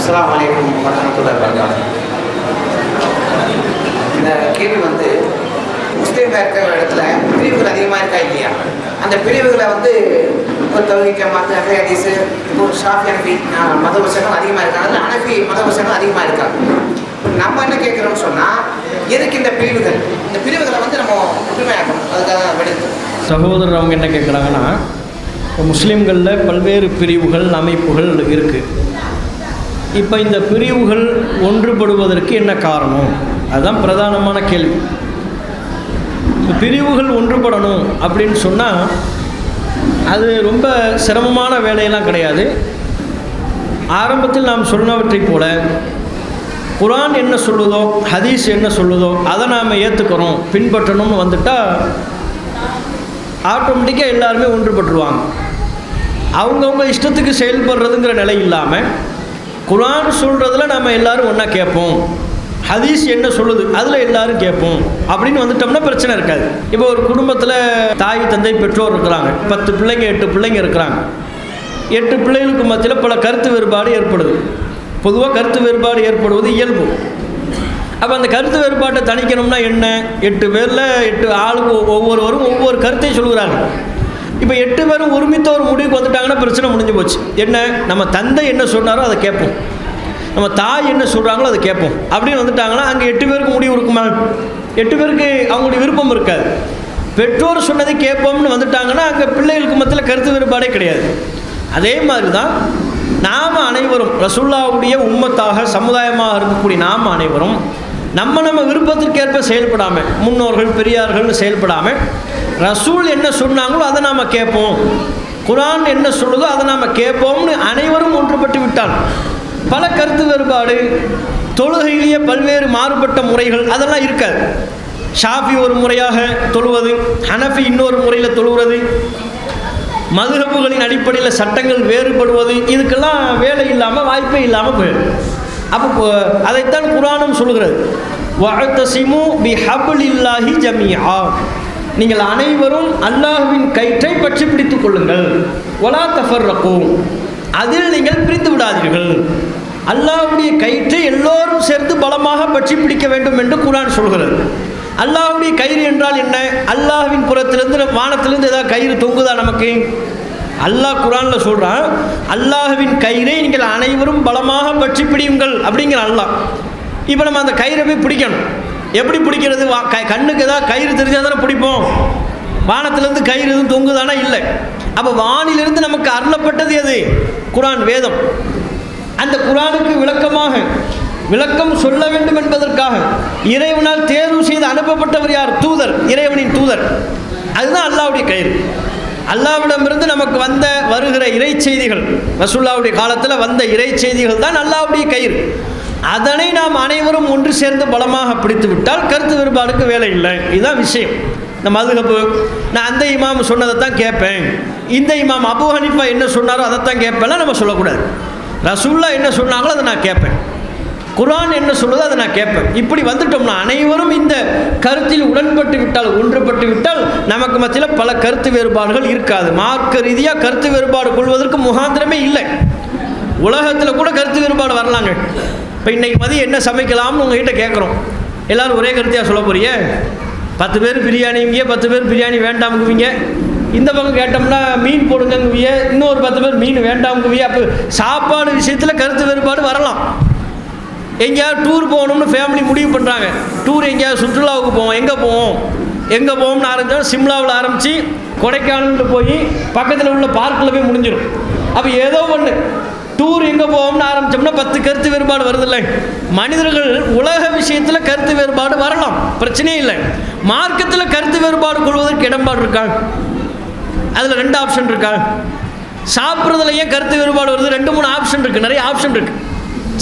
அஸ்ஸலாமு அலைக்கும் வரஹ்மத்துல்லாஹி வபரகாத்துஹு. இந்த கேள்வி முஸ்லீம்கள் இருக்கிற இடத்துல பிரிவுகள் அதிகமாக இருக்கா இல்லையா? அந்த பிரிவுகளை ஒரு தௌஹீத் ஜமாத், அஹ்லே ஹதீஸ், ஒரு ஷாஃபி ஹனஃபி மதவசங்கள் அதிகமாக இருக்காங்க, அதில் ஹனஃபி மதவசங்கள் அதிகமாக இருக்காங்க. நம்ம என்ன கேட்குறோம்னு சொன்னால், எதுக்கு இந்த பிரிவுகளை நம்ம ஒற்றுமையாக்கணும், அதுக்காக வெடித்து சகோதரர் அவங்க என்ன கேட்குறாங்கன்னா, முஸ்லீம்களில் பல்வேறு பிரிவுகள் அமைப்புகள் இருக்குது. இப்போ இந்த பிரிவுகள் ஒன்றுபடுவதற்கு என்ன காரணம்? அதுதான் பிரதானமான கேள்வி. பிரிவுகள் ஒன்றுபடணும் அப்படின்னு சொன்னால் அது ரொம்ப சிரமமான வேலையெல்லாம் கிடையாது. ஆரம்பத்தில் நாம் சொன்னவற்றை போல குர்ஆன் என்ன சொல்லுதோ, ஹதீஸ் என்ன சொல்லுதோ அதை நாம் ஏற்றுக்கிறோம், பின்பற்றணும்னு வந்துட்டால் ஆட்டோமேட்டிக்காக எல்லாருமே ஒன்றுபட்டுருவாங்க. அவங்கவுங்க இஷ்டத்துக்கு செயல்படுறதுங்கிற நிலை இல்லாமல் குர்ஆன் சொல்கிறதுல நம்ம எல்லோரும் ஒன்றா கேட்போம், ஹதீஸ் என்ன சொல்லுது அதில் எல்லோரும் கேட்போம் அப்படின்னு வந்துட்டோம்னா பிரச்சனை இருக்காது. இப்போ ஒரு குடும்பத்தில் தாய் தந்தை பெற்றோர் இருக்கிறாங்க, 10 பிள்ளைங்க 8 பிள்ளைங்க இருக்கிறாங்க. 8 பிள்ளைகளுக்கு மத்தியில் பல கருத்து வேறுபாடு ஏற்படுது. பொதுவாக கருத்து வேறுபாடு ஏற்படுவது இயல்பு. அப்போ அந்த கருத்து வேறுபாட்டை தணிக்கணும்னா என்ன? 8 பேரில் 8 ஆளுக்கு ஒவ்வொருவரும் ஒவ்வொரு கருத்தையும் சொல்கிறாங்க. இப்போ 8 பேரும் ஒருமித்த ஒரு முடிவுக்கு வந்துட்டாங்கன்னா பிரச்சனை முடிஞ்சு போச்சு. என்ன? நம்ம தந்தை என்ன சொன்னாரோ அதை கேட்போம், நம்ம தாய் என்ன சொல்கிறாங்களோ அதை கேட்போம் அப்படின்னு வந்துட்டாங்கன்னா அங்கே 8 பேருக்கு முடிவு இருக்குமா? 8 பேருக்கு அவங்களுடைய விருப்பம் இருக்காது. பெற்றோர் சொன்னதை கேட்போம்னு வந்துட்டாங்கன்னா அங்கே பிள்ளைகளுக்கு மத்தியில் கருத்து வேறுபாடே கிடையாது. அதே மாதிரி தான் நாம் அனைவரும் ரசூலுல்லாஹ்வுடைய உம்மத்தாக சமுதாயமாக இருக்கக்கூடிய நாம் அனைவரும் நம்ம விருப்பத்திற்கேற்ப செயல்படாமல், முன்னோர்கள் பெரியார்கள்னு செயல்படாமல் ரசூல் என்ன சொன்னாங்களோ அதை நாம் கேட்போம், குர்ஆன் என்ன சொல்லுதோ அதை நாம் கேட்போம்னு அனைவரும் ஒன்றுபட்டு விட்டால் பல கருத்து வேறுபாடு, தொழுகையிலேயே பல்வேறு மாறுபட்ட முறைகள் அதெல்லாம் இருக்காது. ஷாஃபி ஒரு முறையாக தொழுவது, ஹனஃபி இன்னொரு முறையில் தொழுவது, மதுஹபுகளின் அடிப்படையில் சட்டங்கள் வேறுபடுவது, இதுக்கெல்லாம் வேலை இல்லாமல் வாய்ப்பே இல்லாமல் போயிடும். அப்போ அதைத்தான் குர்ஆனும் சொல்கிறது, வஅத்தஸிமு பிஹப்லில்லாஹி ஜமீஆ, நீங்கள் அனைவரும் அல்லாஹ்வின் கயிற்றை பற்றி பிடித்துக் கொள்ளுங்கள், வலா தஃபர்ரகு, அதில் நீங்கள் பிரிந்து விடாதீர்கள். அல்லாஹ்வுடைய கயிற்றை எல்லோரும் சேர்ந்து பலமாக பற்றி பிடிக்க வேண்டும் என்று குர்ஆன் சொல்கிறது. அல்லாஹ்வுடைய கயிறு என்றால் என்ன? அல்லாஹ்வின் புறத்திலிருந்து வானத்திலிருந்து ஏதாவது கயிறு தொங்குதா நமக்கு? அல்லாஹ் குர்ஆனில் சொல்கிறான், அல்லாஹ்வின் கயிறை நீங்கள் அனைவரும் பலமாக பற்றி பிடியுங்கள் அப்படிங்கிற அல்லாஹ். இப்போ நம்ம அந்த கயிறை போய் பிடிக்கணும். எப்படி பிடிக்கிறது? கண்ணுக்கு ஏதாவது கயிறு தெரிஞ்சால் தானே பிடிப்போம். வானத்திலிருந்து கயிறு எதுவும் தொங்குதானா? இல்லை. அப்போ வானிலிருந்து நமக்கு அருளப்பட்டது எது? குர்ஆன், வேதம். அந்த குர்ஆனுக்கு விளக்கம் சொல்ல வேண்டும் என்பதற்காக இறைவனால் தேர்வு செய்து அனுப்பப்பட்டவர் யார்? தூதர், இறைவனின் தூதர். அதுதான் அல்லாஹ்வுடைய கயிறு. அல்லாஹ்விடமிருந்து நமக்கு வருகிற இறை செய்திகள், ரசூலுல்லாஹ்வுடைய காலத்தில் வந்த இறை செய்திகள் தான் அல்லாஹ்வுடைய கயிறு. அதனை நாம் அனைவரும் ஒன்று சேர்ந்து பலமாக பிடித்து விட்டால் கருத்து வேறுபாடுக்கு வேலை இல்லை. இதுதான் விஷயம். இந்த மதுஹப், நான் அந்த இமாம் சொன்னதை தான் கேட்பேன், இந்த இமாம் அபூ ஹனீஃபா என்ன சொன்னாரோ அதைத்தான் கேட்பேன்லாம் நம்ம சொல்லக்கூடாது. ரசூலுல்லாஹ் என்ன சொன்னாங்களோ அதை நான் கேட்பேன், குர்ஆன் என்ன சொல்லுதோ அதை நான் கேட்பேன். இப்படி வந்துட்டோம்னா அனைவரும் இந்த கருத்தில் உடன்பட்டு விட்டால், ஒன்றுபட்டு விட்டால் நமக்கு மத்தியில் பல கருத்து வேறுபாடுகள் இருக்காது. மார்க்க ரீதியாக கருத்து வேறுபாடு கொள்வதற்கு முகாந்திரமே இல்லை. உலகத்தில் கூட கருத்து வேறுபாடு வரலாங்க. இப்போ இன்றைக்கி மதியம் என்ன சமைக்கலாம்னு உங்ககிட்ட கேட்குறோம், எல்லோரும் ஒரே கருத்தையாக சொல்ல போறீங்க? 10 பேர் பிரியாணிங்க, 10 பேர் பிரியாணி வேண்டாமுங்குவீங்க. இந்த பக்கம் கேட்டோம்னா மீன் போடுங்கங்குவிய, இன்னொரு 10 பேர் மீன் வேண்டாமுங்குவிய. அப்போ சாப்பாடு விஷயத்தில் கருத்து வேறுபாடு வரலாம். எங்கேயாவது டூர் போகணும்னு ஃபேமிலி முடிவு பண்ணுறாங்க, டூர் எங்கேயாவது சுற்றுலாவுக்கு போவோம், எங்கே போவோம்னு ஆரம்பித்தோம். சிம்லாவில் ஆரம்பித்து கொடைக்கானல்ட்டு போய் பக்கத்தில் உள்ள பார்க்கில் போய் முடிஞ்சிடும். அப்போ ஏதோ ஒன்று டூர் எங்கே போவோம்னு ஆரம்பித்தோம்னா 10 கருத்து வேறுபாடு வருதில்லை. மனிதர்கள் உலக விஷயத்தில் கருத்து வேறுபாடு வரலாம், பிரச்சனையே இல்லை. மார்க்கத்தில் கருத்து வேறுபாடு கொள்வதற்கு இடம்பாடு இருக்கா? அதில் 2 ஆப்ஷன் இருக்கா? சாப்பிட்றதுல ஏன் கருத்து வேறுபாடு வருது? 2-3 ஆப்ஷன் இருக்குது, நிறைய ஆப்ஷன் இருக்குது.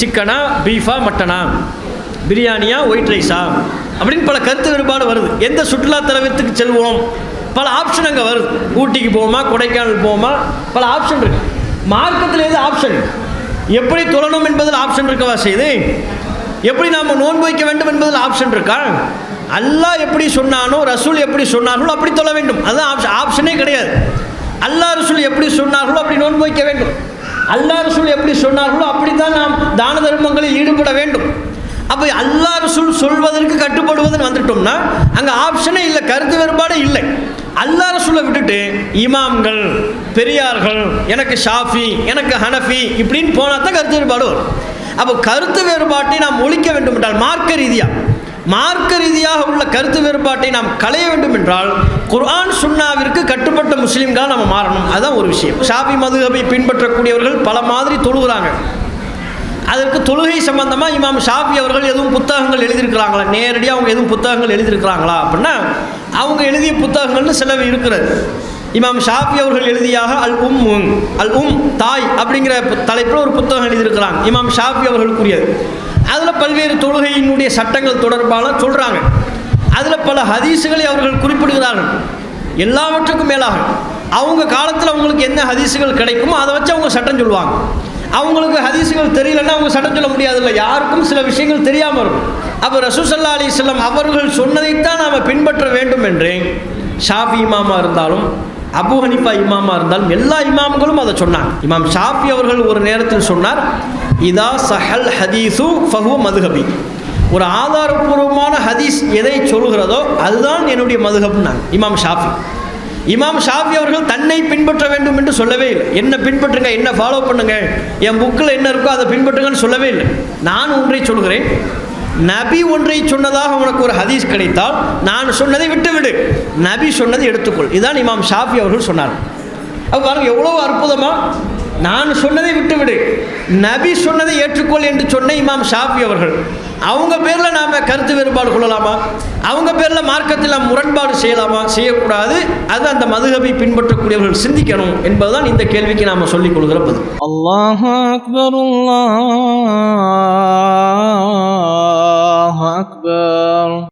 சிக்கனா, பீஃபா, மட்டனா, பிரியாணியா, ஒயிட் ரைஸா அப்படின்னு பல கருத்து வேறுபாடு வருது. எந்த சுற்றுலா தலத்துக்கு செல்வோம், பல ஆப்ஷன் அங்கே வருது. ஊட்டிக்கு போவோமா, கொடைக்கானல் போவோமா, பல ஆப்ஷன் இருக்குது. மார்க்கத்தில் எது ஆப்ஷன்? எப்படி தொழணும் என்பதில் ஆப்ஷன் இருக்கவா செய்து? எப்படி நாம் நோன்பு வைக்க வேண்டும் என்பதில் ஆப்ஷன் இருக்கா? அல்லாஹ் எப்படி சொன்னானோ, ரசூல் எப்படி சொன்னார்களோ அப்படி தொழ வேண்டும், அதுதான் ஆப்ஷனே கிடையாது. அல்லாஹ் ரசூல் எப்படி சொன்னார்களோ அப்படி நோன்பு வைக்க வேண்டும். அல்லாஹ் ரசூல் எப்படி சொன்னார்களோ அப்படித்தான் நாம் தான தர்மங்களில் ஈடுபட வேண்டும். அப்போ அல்லாஹ் ரசூல் சொல்வதற்கு கட்டுப்படுவதுன்னு வந்துட்டோம்னா அங்கே ஆப்ஷனே இல்லை, கருத்து வேறுபாடே இல்லை. அல்லாஹ் ரசூலை விட்டுட்டு இமாம்கள், பெரியார்கள், எனக்கு ஷாஃபி, எனக்கு ஹனஃபி இப்படின்னு போனால் தான் கருத்து வேறுபாடு வரும். அப்போ கருத்து வேறுபாட்டை நாம் ஒழிக்க வேண்டும் என்றால் மார்க்க ரீதியாக உள்ள கருத்து வேறுபாட்டை நாம் களைய வேண்டும் என்றால் குர்ஆன் சுன்னாவிற்கு கட்டுப்பட்ட முஸ்லீம்களாக நம்ம மாறணும். அதுதான் ஒரு விஷயம். ஷாஃபி மதுஹபை பின்பற்றக்கூடியவர்கள் பல மாதிரி தொழுகிறாங்க. அதற்கு தொழுகை சம்பந்தமாக இமாம் ஷாஃபி அவர்கள் எதுவும் புத்தகங்கள் எழுதியிருக்கிறாங்களா, நேரடியாக அவங்க எதுவும் புத்தகங்கள் எழுதியிருக்கிறாங்களா அப்படின்னா அவங்க எழுதிய புத்தகங்கள்னு சில இருக்கிறது. இமாம் ஷாஃபி அவர்கள் எழுதியாக அல் தாய் அப்படிங்கிற தலைப்பில் ஒரு புத்தகம் எழுதியிருக்கிறாங்க, இமாம் ஷாஃபி அவர்களுக்குரியது. அதில் பல்வேறு தொழுகையினுடைய சட்டங்கள் தொடர்பாக சொல்கிறாங்க. அதில் பல ஹதீஸுகளை அவர்கள் குறிப்பிடுகிறார்கள். எல்லாவற்றுக்கும் மேலாக அவங்க காலத்தில் அவங்களுக்கு என்ன ஹதீஸுகள் கிடைக்குமோ அதை வச்சு அவங்க சட்டம் சொல்லுவாங்க. அவங்களுக்கு ஹதீஸுகள் தெரியலன்னா அவங்க சட்டம் சொல்ல முடியாதுல்ல, யாருக்கும் சில விஷயங்கள் தெரியாமல் இருக்கும். அப்போ ரசூல் ஸல்லல்லாஹு அலைஹி வஸல்லம் அவர்கள் சொன்னதைத்தான் நாம் பின்பற்ற வேண்டும் என்று ஷாஃபி இமாமா இருந்தாலும் அபூ ஹனீஃபா இமாமா இருந்தாலும் எல்லா இமாம்களும் அதை சொன்னாங்க. இமாம் ஷாஃபி அவர்கள் ஒரு நேரத்தில் சொன்னார், இதா சஹல் ஹதீஸு ஃபஹுவ மதுஹபி. ஒரு ஆதாரபூர்வமான ஹதீஸ் எதை சொல்கிறதோ அதுதான் என்னுடைய மதுஹப்னாங்க இமாம் ஷாஃபி அவர்கள் தன்னை பின்பற்ற வேண்டும் என்று சொல்லவே இல்லை. என்ன பின்பற்றுங்க, என்ன ஃபாலோ பண்ணுங்க, என் புக்கில் என்ன இருக்கோ அதை பின்பற்றுங்கன்னு சொல்லவே இல்லை. நான் ஒன்றை சொல்கிறேன், நபி ஒன்றை சொன்னதாக உனக்கு ஒரு ஹதீஸ் கிடைத்தால் நான் சொன்னதை விட்டுவிடு, நபி சொன்னதை எடுத்துக்கொள். இதுதான் இமாம் ஷாஃபி அவர்கள் சொன்னார். அப்போ பாருங்க எவ்வளோ அற்புதமாக, நான் சொன்னதை விட்டுவிடு, நபி சொன்னதை ஏற்றுக்கொள் என்று சொன்ன இமாம் ஷாஃபி அவர்கள். அவங்க பேரில் நாம் கருத்து வேறுபாடு கொள்ளலாமா, அவங்க பேரில் மார்க்கத்தில் நாம் முரண்பாடு செய்யலாமா, செய்யக்கூடாது. அது அந்த மதுஹபை பின்பற்றக்கூடியவர்கள் சிந்திக்கணும் என்பதுதான் இந்த கேள்விக்கு நாம் சொல்லிக் கொள்கிற பதில். அல்லாஹு அக்பர், அல்லாஹு அக்பர்.